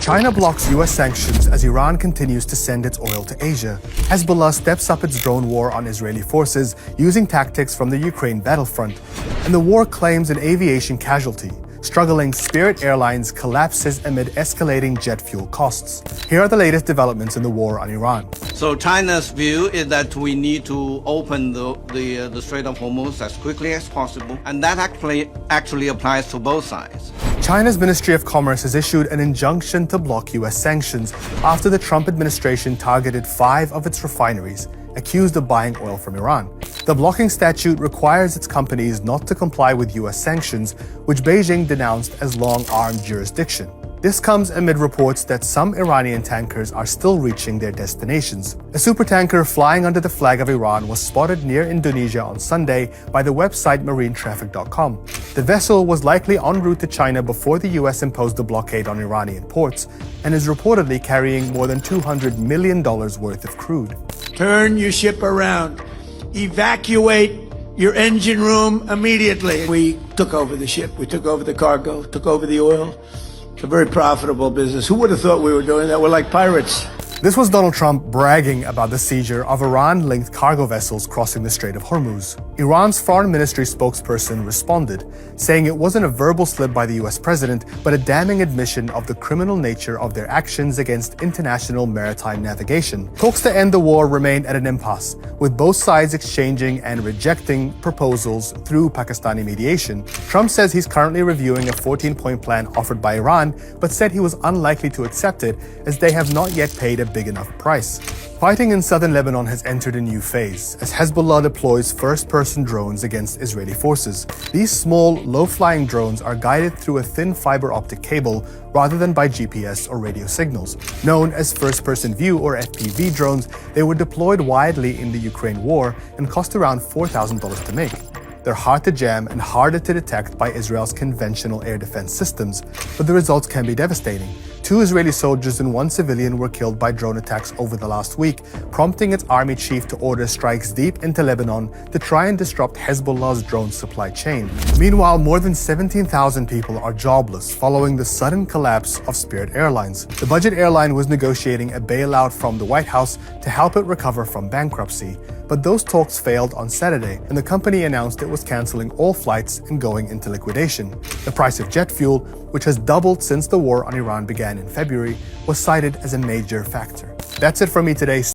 China blocks U.S. sanctions as Iran continues to send its oil to Asia. Hezbollah steps up its drone war on Israeli forces using tactics from the Ukraine battlefront. And the war claims an aviation casualty. Struggling Spirit Airlines collapses amid escalating jet fuel costs. Here are the latest developments in the war on Iran. So China's view is that we need to open the Strait of Hormuz as quickly as possible, and that actually applies to both sides. China's Ministry of Commerce has issued an injunction to block U.S. sanctions after the Trump administration targeted 5 of its refineries, accused of buying oil from Iran. The blocking statute requires its companies not to comply with U.S. sanctions, which Beijing denounced as long-arm jurisdiction. This comes amid reports that some Iranian tankers are still reaching their destinations. A supertanker flying under the flag of Iran was spotted near Indonesia on Sunday by the website marinetraffic.com. The vessel was likely en route to China before the U.S. imposed the blockade on Iranian ports and is reportedly carrying more than $200 million worth of crude. Turn your ship around. Evacuate your engine room immediately. We took over the ship. We took over the cargo, took over the oil. It's a very profitable business. Who would have thought we were doing that? We're like pirates. This was Donald Trump bragging about the seizure of Iran-linked cargo vessels crossing the Strait of Hormuz. Iran's foreign ministry spokesperson responded, saying it wasn't a verbal slip by the US president, but a damning admission of the criminal nature of their actions against international maritime navigation. Talks to end the war remained at an impasse, with both sides exchanging and rejecting proposals through Pakistani mediation. Trump says he's currently reviewing a 14-point plan offered by Iran, but said he was unlikely to accept it as they have not yet paid a big enough price. Fighting in southern Lebanon has entered a new phase as Hezbollah deploys first-person drones against Israeli forces. These small, low-flying drones are guided through a thin fiber optic cable rather than by GPS or radio signals. Known as first-person view or FPV drones, they were deployed widely in the Ukraine war and cost around $4,000 to make. They're hard to jam and harder to detect by Israel's conventional air defense systems, but the results can be devastating. 2 Israeli soldiers and 1 civilian were killed by drone attacks over the last week, prompting its army chief to order strikes deep into Lebanon to try and disrupt Hezbollah's drone supply chain. Meanwhile, more than 17,000 people are jobless following the sudden collapse of Spirit Airlines. The budget airline was negotiating a bailout from the White House to help it recover from bankruptcy, but those talks failed on Saturday, and the company announced it was canceling all flights and going into liquidation. The price of jet fuel, which has doubled since the war on Iran began in February, was cited as a major factor. That's it from me today.